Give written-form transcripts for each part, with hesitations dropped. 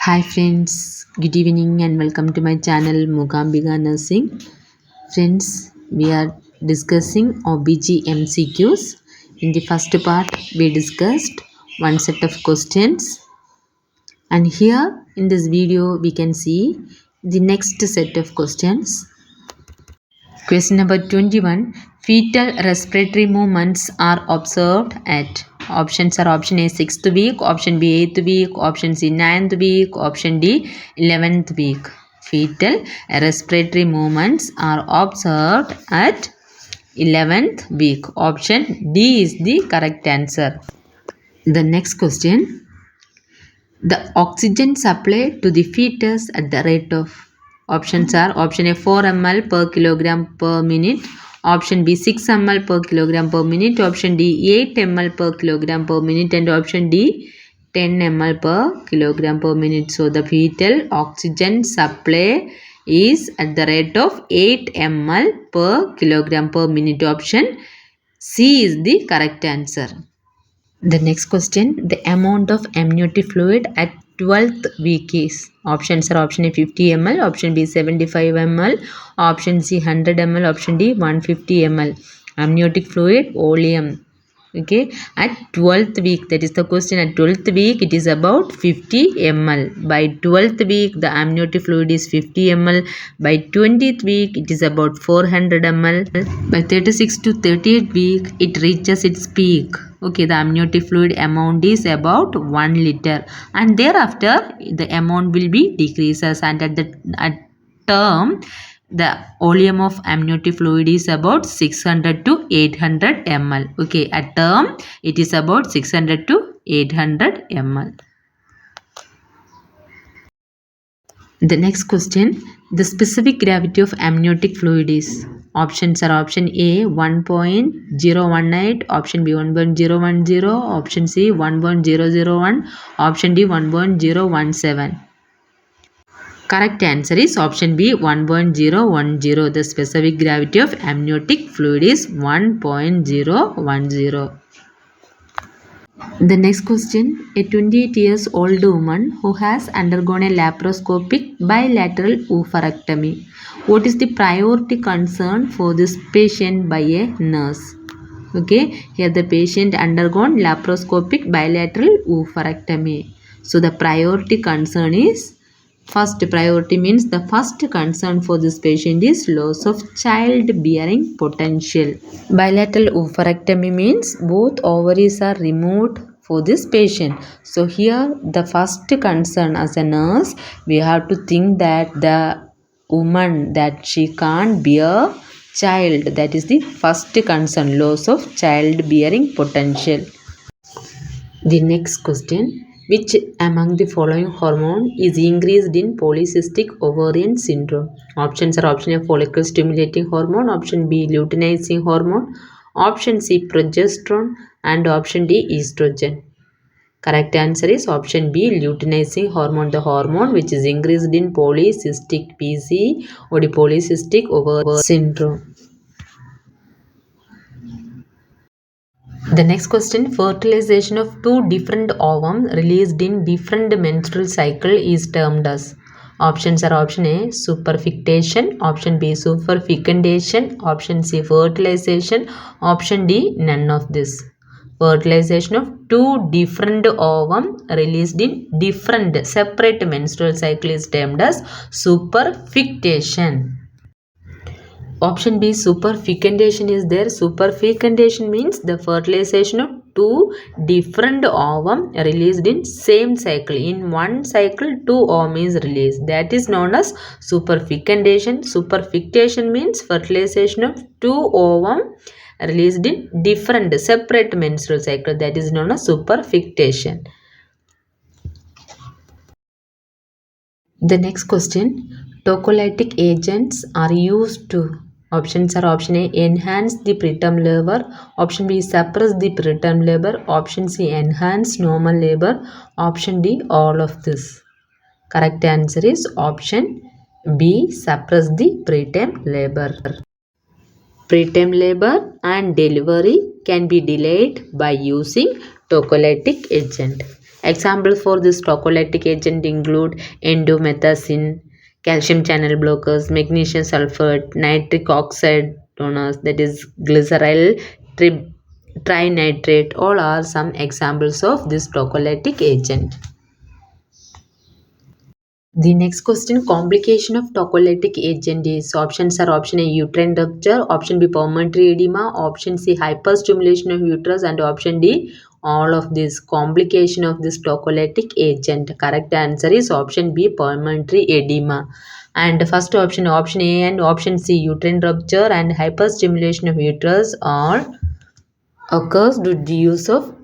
Hi friends, good evening and welcome to my channel Mugambika Nursing. Friends, we are discussing OBG MCQs. In the first part, we discussed one set of questions, and here in this video we can see the next set of questions. Question number 21. Fetal respiratory movements are observed at. Options are option A 6th week, option B 8th week, option C 9th week, option D 11th week. Fetal respiratory movements are observed at 11th week. Option D is the correct answer. The next question. The oxygen supply to the fetus at the rate of. Options are option A 4 ml per kilogram per minute, option B 6 ml per kilogram per minute, option D 8 ml per kilogram per minute, and option D 10 ml per kilogram per minute. So the fetal oxygen supply is at the rate of 8 ml per kilogram per minute. Option C is the correct answer. The next question, the amount of amniotic fluid at 12th week is. Options are option A 50 ml, option B 75 ml, option C 100 ml, option D 150 ml. Amniotic fluid volume. Okay, at 12th week, that is the question. At 12th week, it is about 50 ml. By 12th week, the amniotic fluid is 50 ml. By 20th week, it is about 400 ml. By 36 to 38th week, it reaches its peak. Okay, the amniotic fluid amount is about 1 liter, and thereafter the amount will be decreases, and at term the volume of amniotic fluid is about 600 to 800 ml. Okay, at term it is about 600 to 800 ml. The next question, the specific gravity of amniotic fluid is. Options are option A 1.018, option B 1.010, option C 1.001, option D 1.017. Correct answer is option B 1.010. The specific gravity of amniotic fluid is 1.010. The next question, a 28 years old woman who has undergone a laparoscopic bilateral oophorectomy. What is the priority concern for this patient by a nurse? Okay, here the patient undergone laparoscopic bilateral oophorectomy. So the priority concern is, first priority means the first concern for this patient is loss of childbearing potential. Bilateral oophorectomy means both ovaries are removed for this patient. So here the first concern as a nurse, we have to think that the woman that she can't bear child, that is the first concern, loss of childbearing potential. The next question, which among the following hormone is increased in polycystic ovarian syndrome? Options are option A follicle stimulating hormone, option B luteinizing hormone, option C progesterone, and option D estrogen. Correct answer is option B luteinizing hormone, the hormone which is increased in polycystic PC or the polycystic ovarian syndrome. The next question, fertilization of two different ovum released in different menstrual cycle is termed as. Options are option A superfectation, option B superfecundation, option C fertilization, option D none of this. Fertilization of two different ovum released in different separate menstrual cycle is termed as superfectation. Option B superfecundation is there. Superfecundation means the fertilization of two different ovum released in same cycle. In one cycle, two ovum is released. That is known as superfecundation. Superfectation means fertilization of two ovum released in different separate menstrual cycle. That is known as superfectation. The next question, tocolytic agents are used to. Options are option A enhance the preterm labor, option B suppress the preterm labor, option C enhance normal labor, option D all of this. Correct answer is option B suppress the preterm labor. Preterm labor and delivery can be delayed by using tocolytic agent. Examples for this procholytic agent include endomethacin, calcium channel blockers, magnesium sulfate, nitric oxide donors, that is glyceryl trinitrate. All are some examples of this procholytic agent. The next question, complication of tocolytic agent is, options are option A uterine rupture, option B pulmonary edema, option C hyperstimulation of uterus, and option D all of this. Complication of this tocolytic agent, correct answer is option B pulmonary edema. And first option A and option C uterine rupture and hyperstimulation of uterus all occurs due to the use of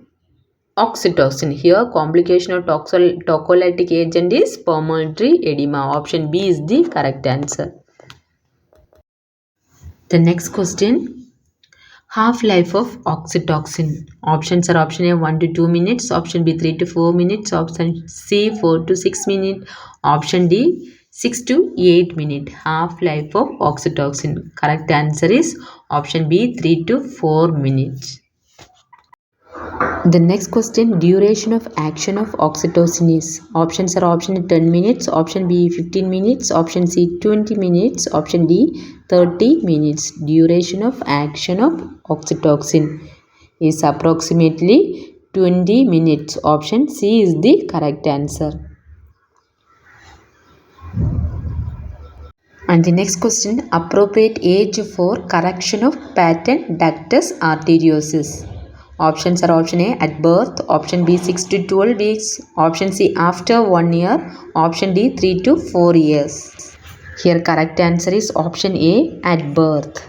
oxytocin. Here complication of tocolytic agent is pulmonary edema. Option B is the correct answer. The next question, half-life of oxytocin. Options are option A 1 to 2 minutes, option B 3 to 4 minutes, option C 4 to 6 minutes, option D 6 to 8 minutes. Half-life of oxytocin. Correct answer is option B 3 to 4 minutes. The next question, duration of action of oxytocin is, options are option A 10 minutes, option B 15 minutes, option C 20 minutes, option D 30 minutes. Duration of action of oxytocin is approximately 20 minutes. Option C is the correct answer. And the next question, appropriate age for correction of patent ductus arteriosus. Options are option A at birth, option B 6 to 12 weeks, option C after 1 year, option D 3 to 4 years. Here correct answer is option A at birth.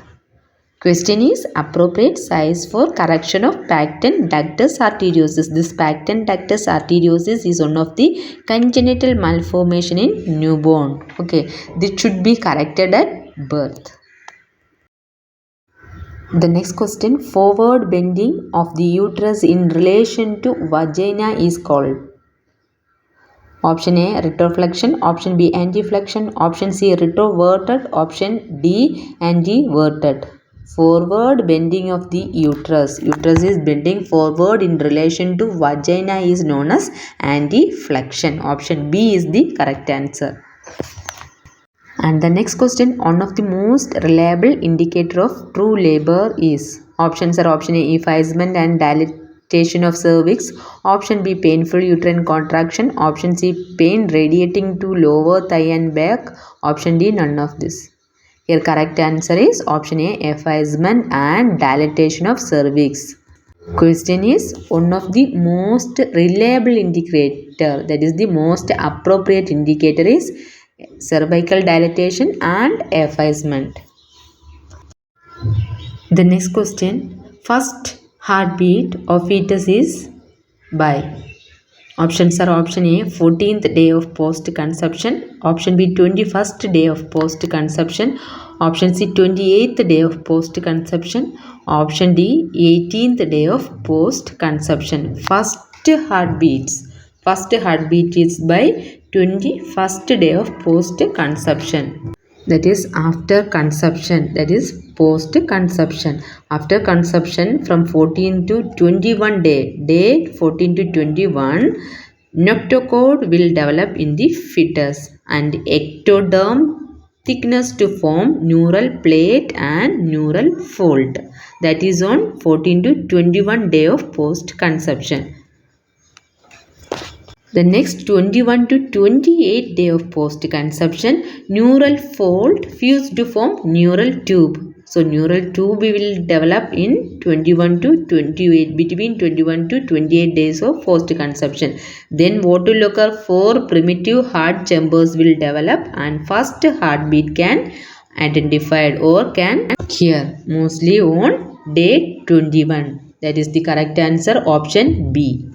Question is appropriate size for correction of patent ductus arteriosus. This patent ductus arteriosus is one of the congenital malformation in newborn. Okay, this should be corrected at birth. The next question, forward bending of the uterus in relation to vagina is called. Option A retroflexion, option B antiflexion, option C retroverted, option D antiverted. Forward bending of the uterus. Uterus is bending forward in relation to vagina is known as antiflexion. Option B is the correct answer. And the next question, one of the most reliable indicator of true labor is, options are option A effacement and dilatation of cervix, option B painful uterine contraction, option C pain radiating to lower thigh and back, option D none of this. Here correct answer is option A effacement and dilatation of cervix. Question is, one of the most reliable indicator, that is the most appropriate indicator is cervical dilatation and effacement. The next question, first heartbeat of fetus is by. Options are option A 14th day of post conception, option B 21st day of post conception, option C 28th day of post conception, option D 18th day of post conception. First heartbeat is by 21st day of post conception, that is after conception, that is post conception. After conception from 14 to 21 day 14 to 21, notochord will develop in the fetus and ectoderm thickness to form neural plate and neural fold, that is on 14 to 21 day of post conception. The next 21 to 28 day of post conception, neural fold fuse to form neural tube. So neural tube will develop in 21 to 28, between 21 to 28 days of post conception. Then what will occur? 4 primitive heart chambers will develop and first heartbeat can identified or can occur mostly on day 21. That is the correct answer, option B.